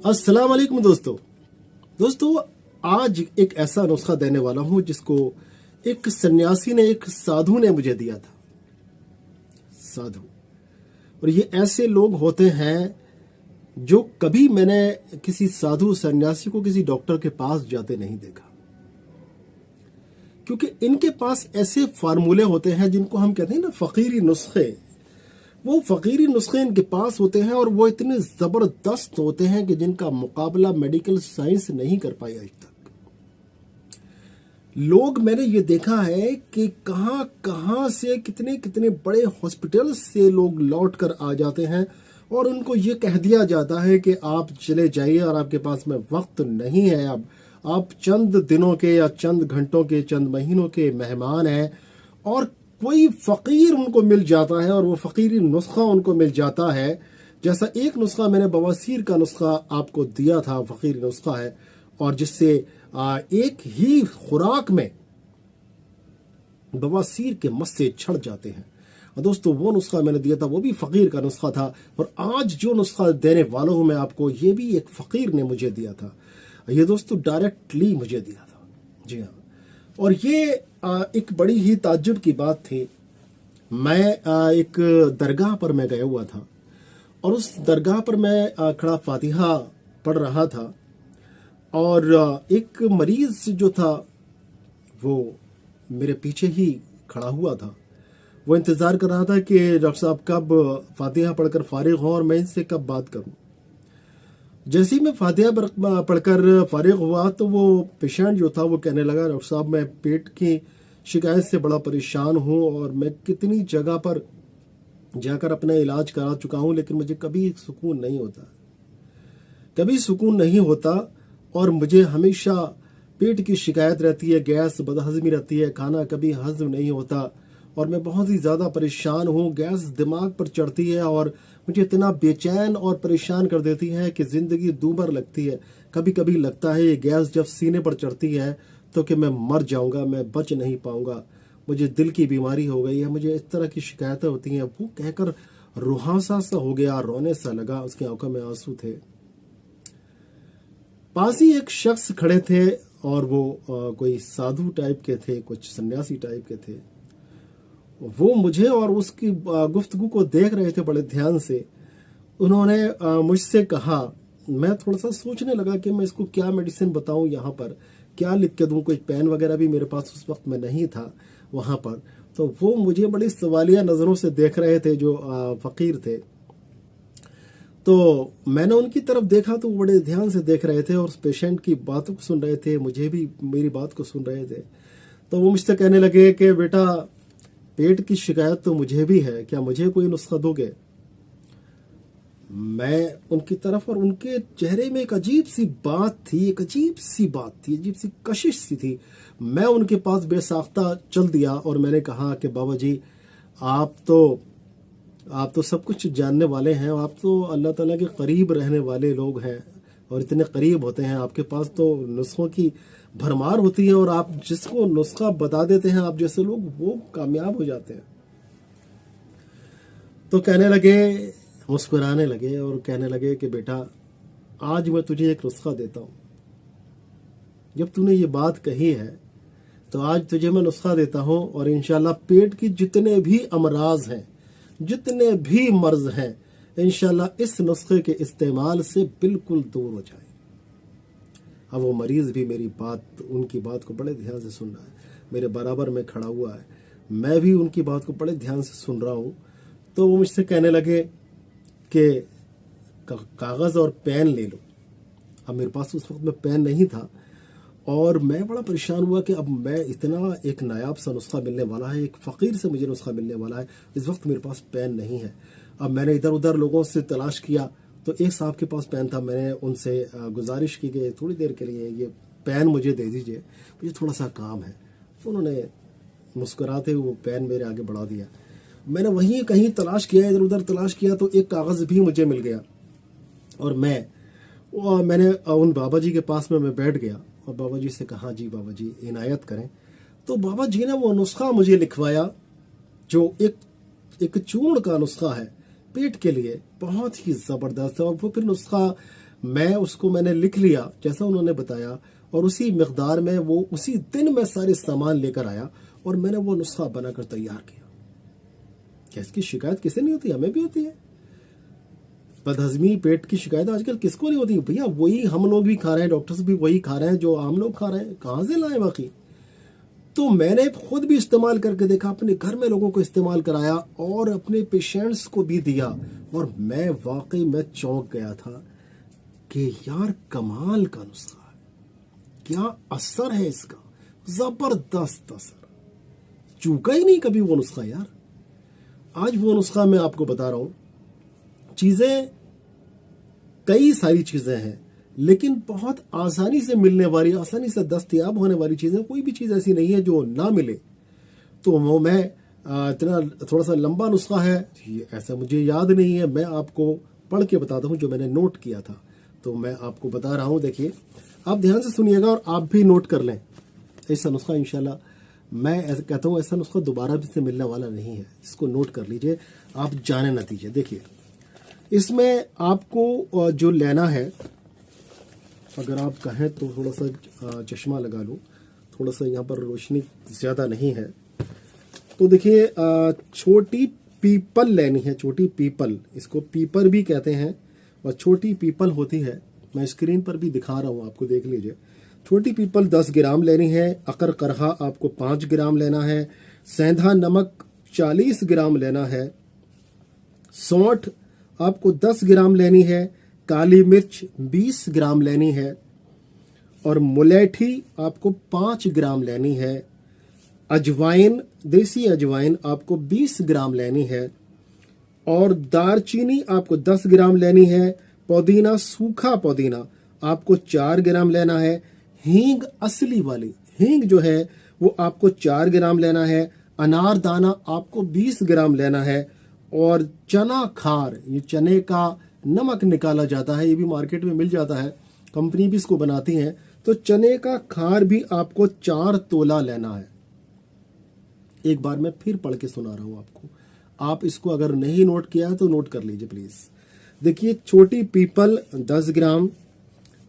अस्सलाम वालेकुम दोस्तों, आज एक ऐसा नुस्खा देने वाला हूं जिसको एक सन्यासी ने, एक साधु ने मुझे दिया था। साधु, और ये ऐसे लोग होते हैं जो कभी मैंने किसी साधु सन्यासी को किसी डॉक्टर के पास जाते नहीं देखा, क्योंकि इनके पास ऐसे फार्मूले होते हैं जिनको हम कहते हैं ना फकीरी नुस्खे। वो फकीरी नुस्खे इनके पास होते हैं और वो इतने जबरदस्त होते हैं कि जिनका मुकाबला मेडिकल साइंस नहीं कर पाई आज तक। लोग, मैंने ये देखा है कि कहां कहां से कितने कितने बड़े हॉस्पिटल से लोग लौट कर आ जाते हैं और उनको ये कह दिया जाता है कि आप चले जाइए और आपके पास में वक्त नहीं है, अब आप चंद दिनों के या चंद घंटों के, चंद महीनों के मेहमान हैं। और कोई फकीर उनको मिल जाता है और वो फकीरी नुस्खा उनको मिल जाता है। जैसा एक नुस्खा मैंने बवासीर का नुस्खा आपको दिया था, फकीरी नुस्खा है, और जिससे एक ही खुराक में बवासीर के मस्से छड़ जाते हैं। और दोस्तों, वो नुस्खा मैंने दिया था, वो भी फकीर का नुस्खा था। और आज जो नुस्खा देने वाला हूं मैं आपको, ये भी एक फकीर ने मुझे दिया था। ये दोस्तों डायरेक्टली मुझे दिया था, जी हाँ। और ये एक बड़ी ही ताज्जुब की बात थी। मैं एक दरगाह पर मैं गया हुआ था और उस दरगाह पर मैं खड़ा फातिहा पढ़ रहा था और एक मरीज जो था वो मेरे पीछे ही खड़ा हुआ था। वो इंतज़ार कर रहा था कि डॉक्टर साहब कब फातिहा पढ़कर फारिग हों और मैं इनसे कब बात करूं। जैसे ही मैं फातिहा पढ़कर फारिग हुआ तो वो पेशेंट जो था वो कहने लगा, डॉक्टर साहब मैं पेट की शिकायत से बड़ा परेशान हूँ और मैं कितनी जगह पर जाकर अपना इलाज करा चुका हूँ, लेकिन मुझे कभी सुकून नहीं होता, कभी सुकून नहीं होता। और मुझे हमेशा पेट की शिकायत रहती है, गैस बदहजमी रहती है, खाना कभी हजम नहीं होता और मैं बहुत ही ज़्यादा परेशान हूँ। गैस दिमाग पर चढ़ती है और मुझे इतना बेचैन और परेशान कर देती है कि ज़िंदगी दूभर लगती है। कभी कभी लगता है ये गैस जब सीने पर चढ़ती है तो कि मैं मर जाऊंगा, मैं बच नहीं पाऊंगा, मुझे दिल की बीमारी हो गई है, मुझे इस तरह की शिकायतें होती हैं। वो कहकर रुहासा सा हो गया, रोने सा लगा, उसकी आंखों में आंसू थे। पास ही एक शख्स खड़े थे और वो कोई साधु टाइप के थे, कुछ सन्यासी टाइप के थे। वो मुझे और उसकी गुफ्तगू को देख रहे थे बड़े ध्यान से। उन्होंने मुझसे कहा, मैं थोड़ा सा सोचने लगा कि मैं इसको क्या मेडिसिन बताऊं, यहाँ पर क्या लिख के दूं। कोई पेन वगैरह भी मेरे पास उस वक्त में नहीं था वहाँ पर। तो वो मुझे बड़ी सवालिया नज़रों से देख रहे थे जो फ़कीर थे। तो मैंने उनकी तरफ देखा तो वो बड़े ध्यान से देख रहे थे और उस पेशेंट की बातों को सुन रहे थे, मुझे भी मेरी बात को सुन रहे थे। तो वो मुझसे कहने लगे कि बेटा, पेट की शिकायत तो मुझे भी है, क्या मुझे कोई नुस्खा दोगे? मैं उनकी तरफ, और उनके चेहरे में एक अजीब सी बात थी, एक अजीब सी बात थी, अजीब सी कशिश सी थी। मैं उनके पास बेसाख्ता चल दिया और मैंने कहा कि बाबा जी, आप तो सब कुछ जानने वाले हैं, आप तो अल्लाह ताला के करीब रहने वाले लोग हैं और इतने करीब होते हैं, आपके पास तो नुस्खों की भरमार होती है और आप जिसको नुस्खा बता देते हैं, आप जैसे लोग, वो कामयाब हो जाते हैं। तो कहने लगे, मुस्कुराने लगे और कहने लगे कि बेटा, आज मैं तुझे एक नुस्खा देता हूँ। जब तूने ये बात कही है तो आज तुझे मैं नुस्खा देता हूँ और इंशाल्लाह पेट की जितने भी अमराज हैं, जितने भी मर्ज हैं, इंशाल्लाह इस नुस्खे के इस्तेमाल से बिल्कुल दूर हो जाए। अब वो मरीज भी मेरी बात, उनकी बात को बड़े ध्यान से सुन रहा है, मेरे बराबर में खड़ा हुआ है, मैं भी उनकी बात को बड़े ध्यान से सुन रहा हूँ। तो वो मुझसे कहने लगे कि कागज़ और पेन ले लो। अब मेरे पास उस वक्त में पेन नहीं था और मैं बड़ा परेशान हुआ कि अब मैं, इतना एक नायाब सा नुस्खा मिलने वाला है, एक फ़कीर से मुझे नुस्खा मिलने वाला है, इस वक्त मेरे पास पेन नहीं है। अब मैंने इधर उधर लोगों से तलाश किया तो एक साहब के पास पेन था। मैंने उनसे गुजारिश की कि थोड़ी देर के लिए ये पेन मुझे दे दीजिए, मुझे थोड़ा सा काम है। तो उन्होंने मुस्कुराते हुए वो पेन मेरे आगे बढ़ा दिया। मैंने वहीं कहीं तलाश किया, इधर उधर तलाश किया तो एक कागज़ भी मुझे मिल गया और मैंने उन बाबा जी के पास में मैं बैठ गया और बाबा जी से कहा, जी बाबा जी इनायत करें। तो बाबा जी ने वो नुस्खा मुझे लिखवाया जो एक चूर्ण का नुस्खा है, पेट के लिए बहुत ही ज़बरदस्त है। और वो फिर नुस्खा मैंने लिख लिया जैसा उन्होंने बताया, और उसी मकदार में वो उसी दिन मैं सारे सामान लेकर आया और मैंने वो नुस्खा बनाकर तैयार किया। क्या इसकी शिकायत किसे नहीं होती? हमें भी होती है। बदहजमी, पेट की शिकायत आजकल किसको नहीं होती भैया? वही हम लोग भी खा रहे हैं, डॉक्टर्स भी वही खा रहे हैं जो आम लोग खा रहे हैं। कहाँ से लाए बाकी? तो मैंने खुद भी इस्तेमाल करके देखा, अपने घर में लोगों को इस्तेमाल कराया और अपने पेशेंट्स को भी दिया, और मैं वाकई में चौंक गया था कि यार कमाल का नुस्खा है, क्या असर है इसका, जबरदस्त असर, चूका ही नहीं कभी वो नुस्खा यार। आज वो नुस्खा मैं आपको बता रहा हूं। चीजें कई सारी चीजें हैं, लेकिन बहुत आसानी से मिलने वाली, आसानी से दस्तयाब होने वाली चीजें, कोई भी चीज ऐसी नहीं है जो ना मिले। तो वो मैं इतना थोड़ा सा लंबा नुस्खा है, ऐसा मुझे याद नहीं है, मैं आपको पढ़ के बताता हूँ जो मैंने नोट किया था, तो मैं आपको बता रहा हूँ। देखिए, आप ध्यान से सुनिएगा और आप भी नोट कर लें। ऐसा नुस्खा इंशाल्लाह, मैं ऐसा कहता हूँ, ऐसा नुस्खा दोबारा भी से मिलने वाला नहीं है। इसको नोट कर लीजिए, आप जाने नतीजे। देखिए, इसमें आपको जो लेना है, अगर आप कहें तो थोड़ा सा चश्मा लगा लूँ, थोड़ा सा यहाँ पर रोशनी ज़्यादा नहीं है। तो देखिए, छोटी पीपल लेनी है, छोटी पीपल, इसको पीपर भी कहते हैं, और छोटी पीपल होती है, मैं स्क्रीन पर भी दिखा रहा हूँ, आपको देख लीजिए। छोटी पीपल 10 ग्राम लेनी है, अकर करहा आपको 5 ग्राम लेना है, सेंधा नमक 40 ग्राम लेना है, सौंठ आपको 10 ग्राम लेनी है, काली मिर्च 20 ग्राम लेनी है, और मुलेठी आपको 5 ग्राम लेनी है, अजवाइन, देसी अजवाइन आपको 20 ग्राम लेनी है, और दारचीनी आपको 10 ग्राम लेनी है, पुदीना, सूखा पुदीना आपको 4 ग्राम लेना है, हींग असली वाली हींग जो है वो आपको 4 ग्राम लेना है, अनारदाना आपको 20 ग्राम लेना है, और चना खार, ये चने का नमक निकाला जाता है, ये भी मार्केट में मिल जाता है, कंपनी भी इसको बनाती है, तो चने का खार भी आपको 4 तोला लेना है। एक बार मैं फिर पढ़ के सुना रहा हूं आपको, आप इसको अगर नहीं नोट किया है तो नोट कर लीजिए प्लीज। देखिए, छोटी पीपल 10 ग्राम,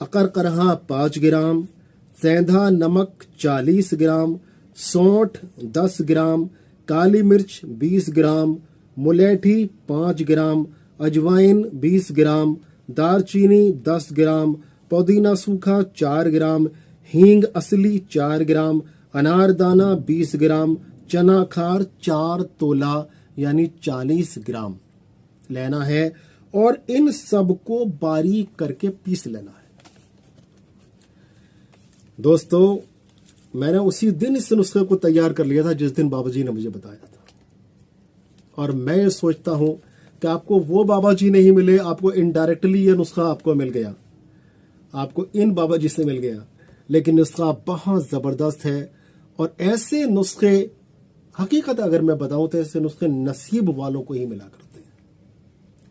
अकर करहा 5 ग्राम, सेंधा नमक 40 ग्राम, सौंठ 10 ग्राम, काली मिर्च 20 ग्राम, मुलेठी 5 ग्राम, अजवाइन 20 ग्राम, दारचीनी 10 ग्राम, पुदीना सूखा 4 ग्राम, हींग असली 4 ग्राम, अनारदाना 20 ग्राम, चना खार 4 तोला यानी 40 ग्राम लेना है, और इन सब को बारीक करके पीस लेना है। दोस्तों, मैंने उसी दिन इस नुस्खे को तैयार कर लिया था जिस दिन बाबा जी ने मुझे बताया था, और मैं ये सोचता हूं कि आपको वो बाबा जी नहीं मिले, आपको इनडायरेक्टली ये नुस्खा आपको मिल गया, आपको इन बाबा जी से मिल गया, लेकिन नुस्खा बहुत जबरदस्त है। और ऐसे नुस्खे, हकीकत अगर मैं बताऊं तो ऐसे नुस्खे नसीब वालों को ही मिला करते हैं,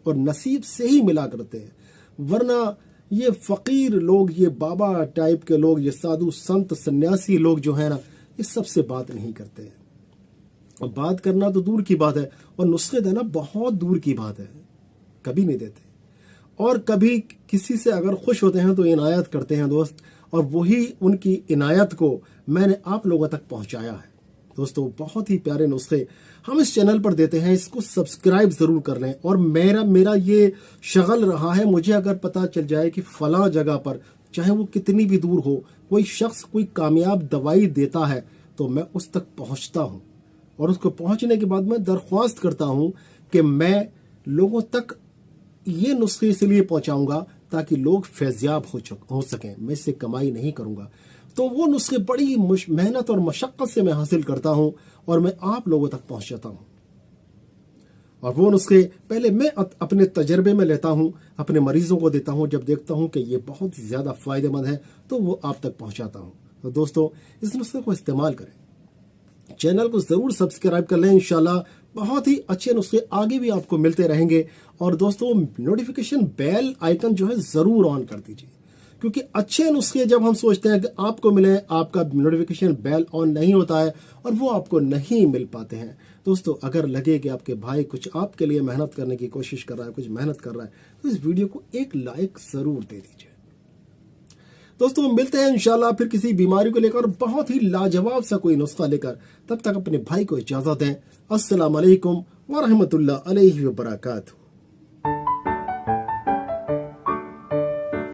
और नसीब से ही मिला करते हैं, वरना ये फकीर लोग, ये बाबा टाइप के लोग, ये साधु संत सन्यासी लोग जो है ना, ये सबसे बात नहीं करते हैं। और बात करना तो दूर की बात है, और नुस्खे देना बहुत दूर की बात है, कभी नहीं देते। और कभी किसी से अगर खुश होते हैं तो इनायत करते हैं दोस्त, और वही उनकी इनायत को मैंने आप लोगों तक पहुंचाया है। दोस्तों, बहुत ही प्यारे नुस्खे हम इस चैनल पर देते हैं, इसको सब्सक्राइब जरूर कर लें। और मेरा ये शगल रहा है, मुझे अगर पता चल जाए कि फला जगह पर, चाहे वो कितनी भी दूर हो, कोई शख्स कोई कामयाब दवाई देता है, तो मैं उस तक पहुंचता हूं, और उसको पहुंचने के बाद मैं दरख्वास्त करता हूं कि मैं लोगों तक ये नुस्खे इसलिए पहुंचाऊंगा ताकि लोग फैज़याब हो सकें। मैं इससे कमाई नहीं करूंगा, तो वो नुस्खे बड़ी मेहनत और मशक्कत से मैं हासिल करता हूं, और मैं आप लोगों तक पहुंचाता हूं। और वो नुस्खे पहले मैं अपने तजर्बे में लेता हूं, अपने मरीजों को देता हूं, जब देखता हूं कि ये बहुत ज्यादा फायदेमंद है तो वो आप तक पहुंचाता हूं। तो दोस्तों, इस नुस्खे को इस्तेमाल करें, चैनल को जरूर सब्सक्राइब कर लें। इंशाल्लाह बहुत ही अच्छे नुस्खे आगे भी आपको मिलते रहेंगे। और दोस्तों, नोटिफिकेशन बेल आइकन जो है जरूर ऑन कर दीजिए, क्योंकि अच्छे नुस्खे जब हम सोचते हैं कि आपको मिले, आपका नोटिफिकेशन बेल ऑन नहीं होता है और वो आपको नहीं मिल पाते हैं। दोस्तों अगर लगे कि आपके भाई कुछ आपके लिए मेहनत करने की कोशिश कर रहा है, कुछ मेहनत कर रहा है, तो इस वीडियो को एक लाइक जरूर दे दीजिए। दोस्तों मिलते हैं इंशाल्लाह फिर किसी बीमारी को लेकर, बहुत ही लाजवाब सा कोई नुस्खा लेकर। तब तक अपने भाई को इजाजत दें। अस्सलाम वालेकुम व रहमतुल्लाह अलैहि व बरकातहू।